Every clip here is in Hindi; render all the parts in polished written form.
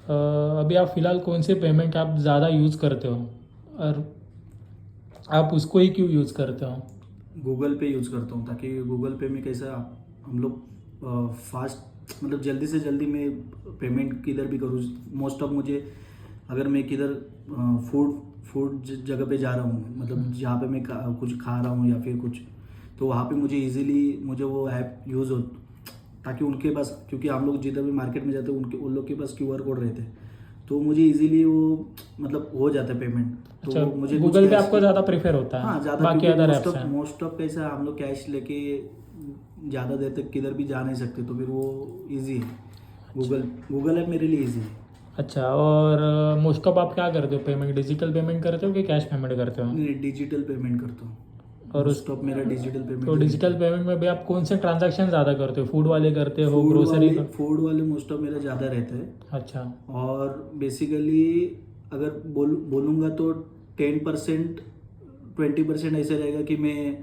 अभी आप फ़िलहाल कौन से पेमेंट आप ज़्यादा यूज़ करते हो और आप उसको ही क्यों यूज़ करते हो? गूगल पे यूज़ करता हूँ, ताकि गूगल पे में कैसा हम लोग फास्ट, मतलब जल्दी से जल्दी मैं पेमेंट किधर भी करूँ। मोस्ट ऑफ मुझे, अगर मैं किधर फूड फूड जगह पे जा रहा हूँ, मतलब जहाँ पे मैं कुछ खा रहा हूँ या फिर कुछ, तो वहाँ पे मुझे इजीली मुझे वो ऐप यूज़ हो, ताकि उनके पास, क्योंकि हम लोग जिधर भी मार्केट में जाते हैं उनके उन लोग के पास क्यूआर कोड रहते हैं, तो मुझे इजीली वो मतलब हो जाता है पेमेंट। अच्छा, तो मुझे कुछ गूगल पे कैश आपको की, ज़्यादा प्रेफर होता है, हाँ ज़्यादा, बाकी क्योंकि अदर ऐप्स हैं? मोस्ट ऑफ कैसा हम लोग कैश लेके ज़्यादा देर तक किधर भी जा नहीं सकते, तो फिर वो इजी है। अच्छा। गूगल गूगल ऐप मेरे लिए इजी है। अच्छा, और मोस्ट ऑफ आप क्या करते हो पेमेंट? डिजिटल पेमेंट करते हो कि कैश पेमेंट करते हो? नहीं, डिजिटल पेमेंट करता हूँ। और उस मोस्ट ऑफ मेरा डिजिटल तो पेमेंट ही रहता डिजिटल है। पेमेंट में भी आप कौन से ट्रांजैक्शन ज़्यादा करते हो? फूड वाले करते हो, ग्रोसरी का? फूड वाले मोस्ट ऑफ मेरा ज़्यादा रहता है। अच्छा। और बेसिकली अगर बोलूँगा तो 10%, 20% ऐसे रहेगा कि मैं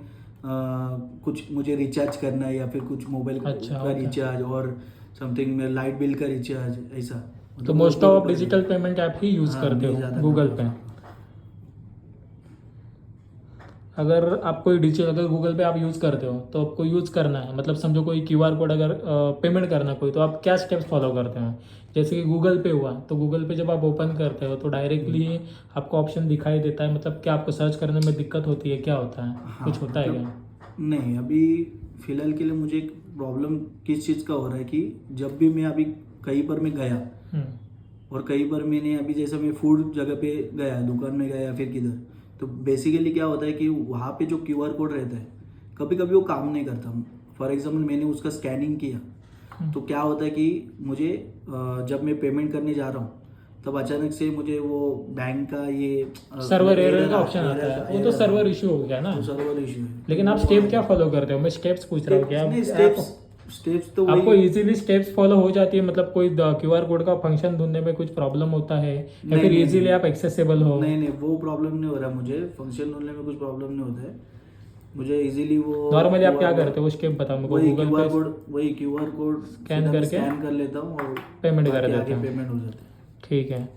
कुछ मुझे रिचार्ज करना है, या फिर कुछ मोबाइल अच्छा, का ओके। रिचार्ज, और समथिंग में लाइट बिल का रिचार्ज, ऐसा तो मतलब वो मोस्ट उसके ऑफ आप ऊपर डिजिटल डिपेंड। पेमेंट ऐप ही यूज़ हाँ, करते मैं हो ज़्यादा गूगल पे? प्रेफर करता हूँ। अगर आप कोई डिजिटल, अगर गूगल पे आप यूज़ करते हो तो आपको यूज़ करना है, मतलब समझो कोई क्यूआर कोड अगर पेमेंट करना कोई, तो आप क्या स्टेप्स फॉलो करते हो? जैसे कि गूगल पे हुआ, तो गूगल पे जब आप ओपन करते हो तो डायरेक्टली आपको ऑप्शन दिखाई देता है, मतलब क्या आपको सर्च करने में दिक्कत होती है, क्या होता है? हाँ, कुछ होता है क्या? मतलब नहीं, अभी फ़िलहाल के लिए मुझे एक प्रॉब्लम किस चीज़ का हो रहा है कि जब भी मैं अभी कहीं पर मैं गया, हम्म। और कई बार मैंने अभी जैसे मैं फूड जगह पे गया, दुकान में गया या फिर किधर, तो बेसिकली क्या होता है कि वहाँ पे जो क्यूआर कोड रहता है, कभी कभी वो काम नहीं करता। फॉर एग्जांपल मैंने उसका स्कैनिंग किया, तो क्या होता है कि मुझे जब मैं पेमेंट करने जा रहा हूँ, तब अचानक से मुझे वो बैंक का ये सर्वर मतलब एरर एरर का ऑप्शन आता है, वो तो एरर सर्वर इशू हो गया ना। वो सर्वर इशू है, तो लेकिन आप वो आ स्टेप क्या गया। फॉलो करते हो? मैं स्टेप्स पूछ रहा हूँ कि स्टेप्स नहीं, आप स्टेप्स तो आपको वही। इजीली स्टेप्स फॉलो हो जाती है, मतलब कोई क्यूआर कोड का फंक्शन ढूंढने में कुछ प्रॉब्लम होता है, या नहीं फिर नहीं इजीली आप नहीं एक्सेसिबल हो? नहीं नहीं, वो प्रॉब्लम नहीं हो रहा मुझे, फंक्शन ढूंढने में कुछ प्रॉब्लम नहीं होता है मुझे। इजीली वो नॉर्मली आप क्या क्यूआर करते हो? वो स्टेप बताओ मेरे को। वही गूगल क्यूआर पे कोड वही क्यूआर कोड स्कैन सीधा मैं करके स्कैन कर लेता हूँ, और पेमेंट कर बाकी देते आगे हैं? पेमेंट हो जाता है। ठीक है।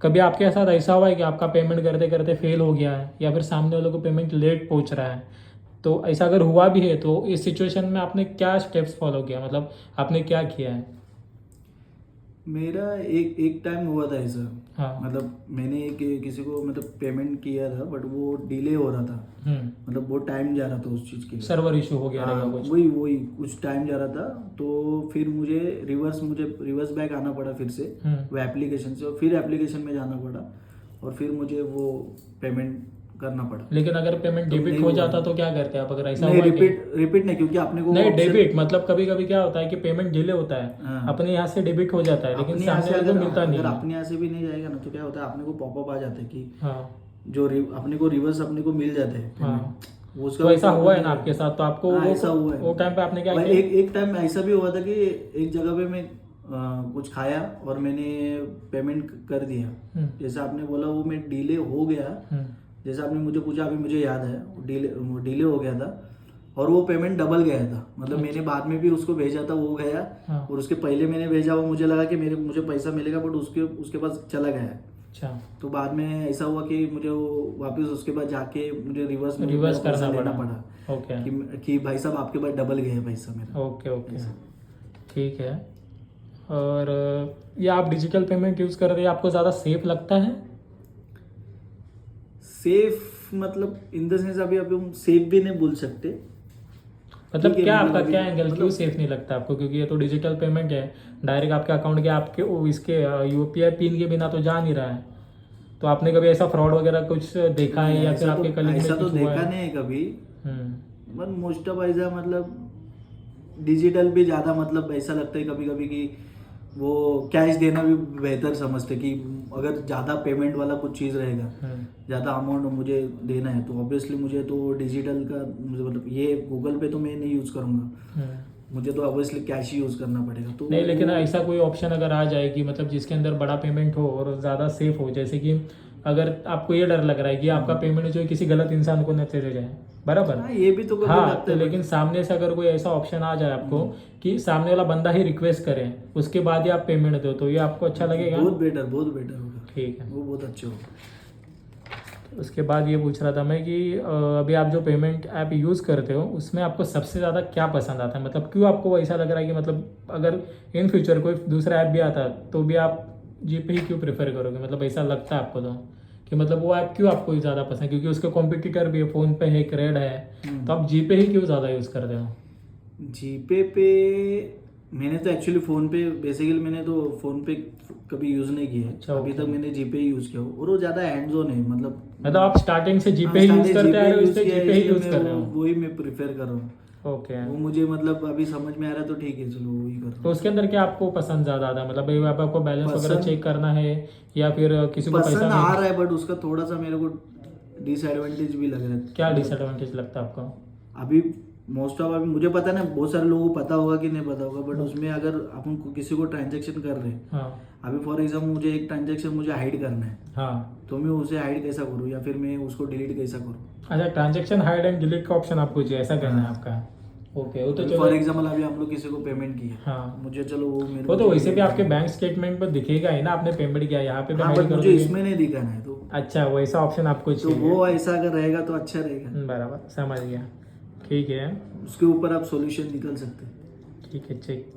कभी आपके साथ ऐसा हुआ है कि आपका पेमेंट करते करते फेल हो गया है, या फिर सामने वालों को पेमेंट लेट पहुंच रहा है? तो ऐसा अगर हुआ भी है तो इस सिचुएशन में आपने क्या स्टेप्स फॉलो किया, मतलब आपने क्या किया है? मेरा एक एक टाइम हुआ था ऐसा, हाँ। मतलब मैंने किसी को मतलब पेमेंट किया था, बट वो डिले हो रहा था, मतलब बहुत टाइम जा रहा था उस चीज़ के लिए। सर्वर इशू हो गया हाँ, रहेगा कुछ? वही वही कुछ टाइम जा रहा था, तो फिर मुझे रिवर्स बैक आना पड़ा फिर से, हम्म। वो एप्लीकेशन से, और फिर एप्लीकेशन में जाना पड़ा, और फिर मुझे वो पेमेंट करना पड़ा। लेकिन अगर पेमेंट तब डेबिट नहीं हो हुआ। जाता तो क्या करते आप, अगर ऐसा नहीं, हुआ कि? रिपीट नहीं, क्योंकि आपने को वो नहीं, ऑप्शन। डेबिट मतलब कभी कभी क्या होता है कि पेमेंट डिले होता है, हाँ, अपने यहाँ से डेबिट हो जाता है लेकिन अपने यहाँ सामने से वाले को अगर मिलता अगर नहीं है। अपने यहाँ से भी नहीं जाएगा ना, तो क्या होता है, अपने को पॉपअप आ जाता है कि हाँ। जो अपने को रिवर्स अपने को मिल जाते हैं हाँ, पेमेंट, वो उसका तो कोई ऐसा हुआ प्रॉब्लम है नहीं ना आपके रहता। साथ? तो आपको हाँ, ऐसा हुआ वो है। टाइम पे आपने क्या और किया? एक टाइम ऐसा भी हुआ था कि एक जगह पे मैं कुछ खाया और मैंने पेमेंट कर दिया, हम्म। जैसे आपने बोला वो मैं डिले हो गया, हम्म। जैसे आपने मुझे पूछा अभी मुझे याद है, डिले हो गया था, और वो पेमेंट डबल गया था, मतलब मैंने अच्छा। बाद में भी उसको भेजा था, वो गया, हाँ। और उसके पहले मैंने भेजा, वो मुझे लगा कि मुझे पैसा मिलेगा, बट उसके उसके पास चला गया। अच्छा, तो बाद में ऐसा हुआ कि मुझे वो वापस उसके बाद जाके मुझे रिवर्स में मेरा रिवर्स पैसा करना लेना पड़ा? पड़ा, ओके। कि भाई साहब आपके पास डबल गया है पैसा मेरा, ओके, ओके। ऐसा। ठीक है। और ये आप डिजिटल पेमेंट यूज़ कर रहे हैं, आपको ज़्यादा सेफ लगता है? सेफ मतलब इन द सेंस, अभी अभी हम सेफ भी नहीं बोल सकते। मतलब ठीक है, क्या मतलब आपका अभी क्या एंगल, क्यों मतलब सेफ नहीं लगता आपको? क्योंकि ये तो डिजिटल पेमेंट है, डायरेक्ट आपके अकाउंट के, आपके इसके यूपीआई पिन के बिना तो जा नहीं रहा है। तो आपने कभी ऐसा फ्रॉड वगैरह कुछ देखा नहीं, है, या फिर आपके कलीग में ऐसा तो कुछ हुआ देखा है? नहीं है कभी, हम्म। बट मोस्ट ऑफ ऐसा मतलब डिजिटल भी ज़्यादा, मतलब ऐसा लगता है कभी कभी कि वो कैश देना भी बेहतर समझते कि अगर ज़्यादा पेमेंट वाला कुछ चीज़ रहेगा, हम्म। ज़्यादा अमाउंट मुझे देना है, तो ऑब्वियसली मुझे तो डिजिटल का मुझे मतलब ये गूगल पे तो मैं नहीं यूज़ करूँगा, हम्म। मुझे तो ऑब्वियसली कैश ही यूज़ करना पड़ेगा। तो नहीं, लेकिन ऐसा कोई ऑप्शन अगर आ जाए कि मतलब जिसके अंदर बड़ा पेमेंट हो और ज़्यादा सेफ हो, जैसे कि अगर आपको ये डर लग रहा है कि आपका पेमेंट जो है किसी गलत इंसान को न चले जाए, बराबर। हाँ, ये भी तो कभी हाँ, लगता तो है, लेकिन सामने से अगर कोई ऐसा ऑप्शन आ जाए आपको कि सामने वाला बंदा ही रिक्वेस्ट करे, उसके बाद ही आप पेमेंट दो, तो ये आपको अच्छा लगेगा? बहुत बेटर होगा। ठीक है। वो बहुत अच्छे होगा। उसके बाद ये पूछ रहा था मैं कि अभी आप जो पेमेंट ऐप यूज़ करते हो उसमें आपको सबसे ज़्यादा क्या पसंद आता है, मतलब क्यों आपको ऐसा लग रहा है कि मतलब अगर इन फ्यूचर कोई दूसरा ऐप भी आता तो भी आप जीपे ही क्यों प्रेफर करोगे, मतलब ऐसा लगता है आपको तो कि मतलब वो ऐप क्यों आपको ज़्यादा पसंद है? क्योंकि उसके कॉम्पिटिटर भी है, फ़ोन पे है, क्रेड है, तो आप जीपे ही क्यों ज़्यादा यूज़ करते हो? जीपे पे मैंने तो एक्चुअली फ़ोन पे बेसिकली मैंने तो फ़ोन पे कभी यूज़ नहीं किया है। अच्छा, अभी ओके। तक मैंने जीपे ही यूज़ किया हो, और वो ज़्यादा हैंड्स ऑन है, मतलब आप स्टार्टिंग से जीपे ही यूज़ करते आ रहे हो, इसलिए जीपे ही यूज़ कर रहे हो? वही मैं प्रिफर कर रहा हूँ। ओके। वो मुझे मतलब अभी समझ में आ रहा है तो ठीक है, चलो वही कर रहा तो हूँ। उसके अंदर क्या आपको पसंद ज़्यादा आता है, मतलब भाई आपको बैलेंस वगैरह पसंद- चेक करना है या फिर किसी को पैसा पसंद आ नहीं? रहा है, बट उसका थोड़ा सा मेरे को डिसएडवांटेज भी लग रहा है। क्या डिसएडवांटेज लगता है आपको? अभी मोस्ट ऑफ, अभी मुझे पता है ना, बहुत सारे लोगों को पता होगा कि नहीं पता होगा, बट उसमें अगर अपन को किसी को ट्रांजेक्शन कर रहे हैं, हाँ अभी फॉर एग्जाम्पल मुझे एक ट्रांजेक्शन मुझे हाइड करना है, हाँ। तो मैं उसे हाइड कैसा करूँ, या फिर मैं उसको डिलीट कैसा करूँ? अच्छा, ट्रांजेक्शन हाइड एंड डिलीट का ऑप्शन आपको चाहिए, ऐसा करना है आपका? ओके, वो तो चलो। फॉर एग्जाम्पल अभी हम लोग किसी को पेमेंट किए, हाँ, मुझे चलो वो मेरे वो को तो वैसे भी delete आपके करना है। बैंक स्टेटमेंट पर दिखेगा ही ना आपने पेमेंट किया, यहाँ पे भी हाँ, हाइड बट कर मुझे दोगे। इसमें नहीं दिखाना है, तो अच्छा, वैसा ऑप्शन आपको चाहिए। वो ऐसा अगर रहेगा तो अच्छा रहेगा। बराबर, समझ गया। ठीक है, उसके ऊपर आप सॉल्यूशन निकल सकते हैं। ठीक है, चेक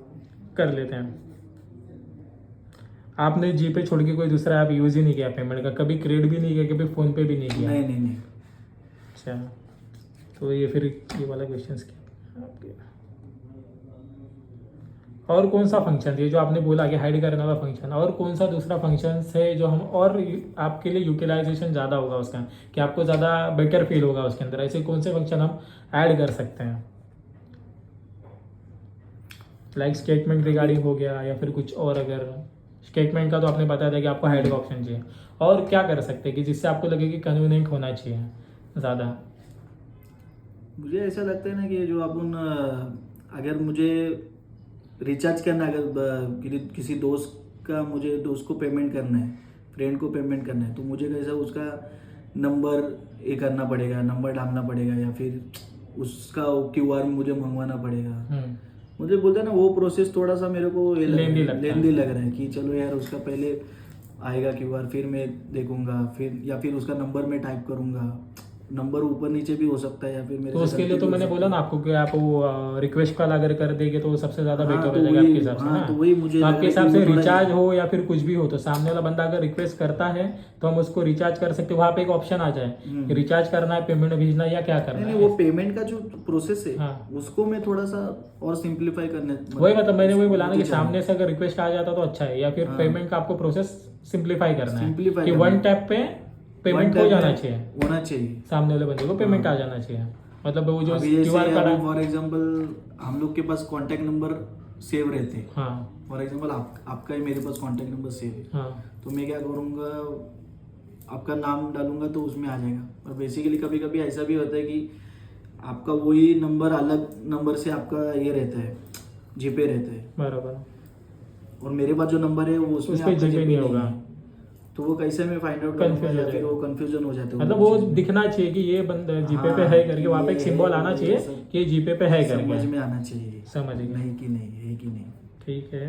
कर लेते हैं। आपने जीपे छोड़ के कोई दूसरा ऐप यूज़ ही नहीं किया पेमेंट का, कभी क्रेडिट भी नहीं किया, कभी फ़ोन पे भी नहीं किया? नहीं। अच्छा, तो ये फिर ये वाला क्वेश्चन आपके। और कौन सा फंक्शन है जो आपने बोला कि हाइड करने वाला फंक्शन, और कौन सा दूसरा फंक्शन है जो हम और आपके लिए यूटिलाइजेशन ज़्यादा होगा उसका, कि आपको ज़्यादा बेटर फील होगा उसके अंदर, ऐसे कौन से फंक्शन हम ऐड कर सकते हैं? लाइक स्टेटमेंट रिगार्डिंग हो गया, या फिर कुछ और? अगर स्टेटमेंट का तो आपने बताया था कि आपको हाइड का ऑप्शन चाहिए, और क्या कर सकते हैं कि जिससे आपको लगे कि कन्वीनियंट होना चाहिए ज़्यादा? मुझे ऐसा लगता है ना कि जो अपन अगर मुझे रिचार्ज करना है, अगर किसी दोस्त का, मुझे दोस्त को पेमेंट करना है, फ्रेंड को पेमेंट करना है, तो मुझे कैसा उसका नंबर ये करना पड़ेगा, नंबर डालना पड़ेगा, या फिर उसका QR मुझे मंगवाना पड़ेगा। मुझे बोलते हैं ना, वो प्रोसेस थोड़ा सा मेरे को लेंदी लगता है। लेंदी लग रहा है कि चलो यार, उसका पहले आएगा QR, फिर मैं देखूंगा, फिर या फिर उसका नंबर मैं टाइप करूंगा। नंबर ऊपर नीचे भी हो सकता है, या फिर मेरे तो से उसके लिए गलती तो भी हो मैंने सकती बोला है। ना आपको कि आप वो रिक्वेस्ट कॉल अगर कर देंगे तो वो सबसे ज़्यादा हाँ, बेटर हो तो जाएगा वही- आपके हिसाब से हाँ, ना? तो वही मुझे तो लग आपके रहा है हिसाब कि से वो थोड़ा- रिचार्ज हो या फिर कुछ भी हो, तो सामने वाला बंदा अगर रिक्वेस्ट करता है तो हम उसको रिचार्ज कर सकते हैं, वहाँ पे एक ऑप्शन आ जाए कि रिचार्ज करना है, पेमेंट भेजना है, या क्या करना नहीं, है। वो पेमेंट का जो प्रोसेस है, हाँ। उसको मैं थोड़ा सा और सिंप्लीफाई करने, वही मतलब मैंने वही बोला ना कि मुझे चाहिए। सामने से अगर रिक्वेस्ट आ जाता तो अच्छा है, या फिर हाँ। पेमेंट का आपको प्रोसेस सिंप्लीफाई करना है Simplify कि करना वन है। टैप पे पेमेंट One हो tap जाना में चाहिए, होना चाहिए। सामने वाले बंदे को पेमेंट हाँ। आ जाना चाहिए, मतलब वो जो अभी जैसे क्यूआर अभी कोड। फॉर एग्जांपल हम लोग के पास कांटेक्ट नंबर सेव रहते हैं। हाँ फॉर एग्जांपल आपका ही मेरे पास कांटेक्ट नंबर सेव है, हाँ तो मैं क्या करूँगा, आपका नाम डालूंगा तो उसमें आ जाएगा। और बेसिकली कभी कभी ऐसा भी होता है कि आपका वही नंबर अलग नंबर से आपका ये रहता है, जीपे रहता है, बराबर, और मेरे पास जो नंबर है वो उसमें उस पे आपका GPay नहीं होगा। है। तो वो कैसे मैं फाइंड आउट Confuse करूँगा, हो या फिर जाएगा। वो कंफ्यूजन हो जाते हैं मतलब उस वो चीज़ में। दिखना चाहिए कि ये बंदा जीपे पे हाँ, है करके, वहाँ पे एक ये सिंबल है, आना ये चाहिए सब कि जीपे पे है समझ करके। में आना चाहिए, समझ गए। नहीं कि नहीं है कि नहीं। ठीक है,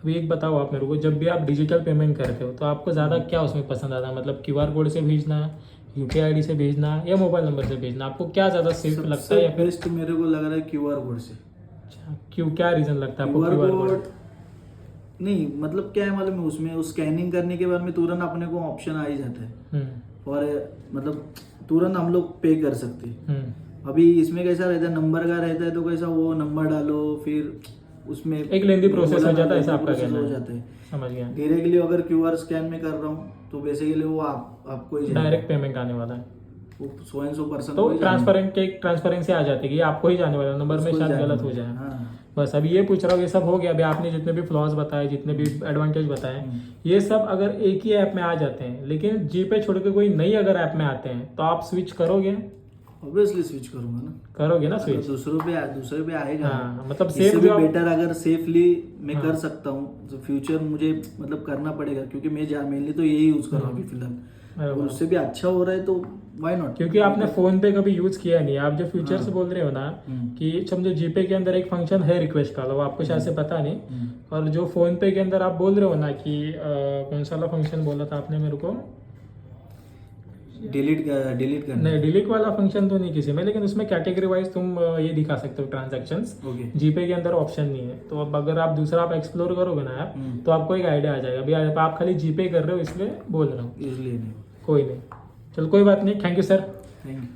अभी एक बताओ आप मेरे को, जब भी आप डिजिटल पेमेंट करते हो तो आपको ज़्यादा क्या उसमें पसंद आता है, मतलब क्यूआर कोड से भेजना, यूपीआई आईडी से भेजना, या मोबाइल नंबर से भेजना, आपको क्या ज़्यादा सेफ लगता है? या फिर बेस्ट मेरे को लग रहा है QR कोड से। अच्छा, क्यों, क्या रीज़न लगता है आपको QR क्यूआर कोड कोड? नहीं, मतलब क्या है, मतलब उसमें स्कैनिंग करने के बाद में तुरंत अपने को ऑप्शन आ ही जाता है, और मतलब तुरंत हम लोग पे कर सकते हैं। अभी इसमें कैसा रहता है, नंबर का रहता है, तो कैसा वो नंबर डालो, फिर उसमें एक लेंदी प्रोसेस हो जाता है, ऐसा lengthy आपका process कहना हो है। जाता है। समझ गया, डायरेक्टली अगर QR स्कैन में कर रहा हूँ तो बेसिकली वो आपको ही डायरेक्ट पेमेंट आने वाला है, वो 100% तो ट्रांसपेरेंसी आ जाती है कि आपको ही जाने वाला, नंबर में शायद गलत हो जाए। हाँ। बस अभी ये पूछ रहा हूँ, ये सब हो गया। अभी आपने जितने भी फ्लॉज बताए, जितने भी एडवांटेज बताए, ये सब अगर एक ही ऐप में आ जाते हैं, लेकिन जीपे छोड़ के कोई नई अगर ऐप में आते हैं तो आप स्विच करोगे? ऑब्वियसली स्विच करूंगा ना। करोगे ना अगर स्विच? दूसरे पे आएगा हाँ, मतलब इससे सेफ भी जो बेटर अगर सेफली मैं हाँ। कर सकता हूँ तो फ्यूचर मुझे मतलब करना पड़ेगा, क्योंकि मैं मेनली तो यही यूज कर रहा हूँ अभी फिलहाल। बराबर। और उससे भी अच्छा हो रहा है तो व्हाई नॉट। क्योंकि आपने फोन पे कभी यूज किया नहीं, आप जो फ्यूचर हाँ। से बोल रहे हो ना हम्म। कि समझो जीपे के अंदर एक फंक्शन है रिक्वेस्ट का, वो आपको शायद से पता नहीं। और जो फोन पे के अंदर आप बोल रहे हो ना कि कौन सा वाला फंक्शन बोला था आपने मेरे को? डिलीट करना नहीं, है। डिलीट वाला फंक्शन तो नहीं किसी में, लेकिन उसमें कैटेगरी वाइज तुम ये दिखा सकते हो ट्रांजैक्शंस। ओके। जीपे के अंदर ऑप्शन नहीं है, तो अब अगर आप दूसरा आप एक्सप्लोर करोगे ना ऐप, हम्म। तो आपको एक आइडिया आ जाएगा। अभी आप खाली जीपे कर रहे हो इसलिए बोल रहा हूँ, इसलिए नहीं। कोई नहीं। चलो कोई बात नहीं, thank you sir. Thank you.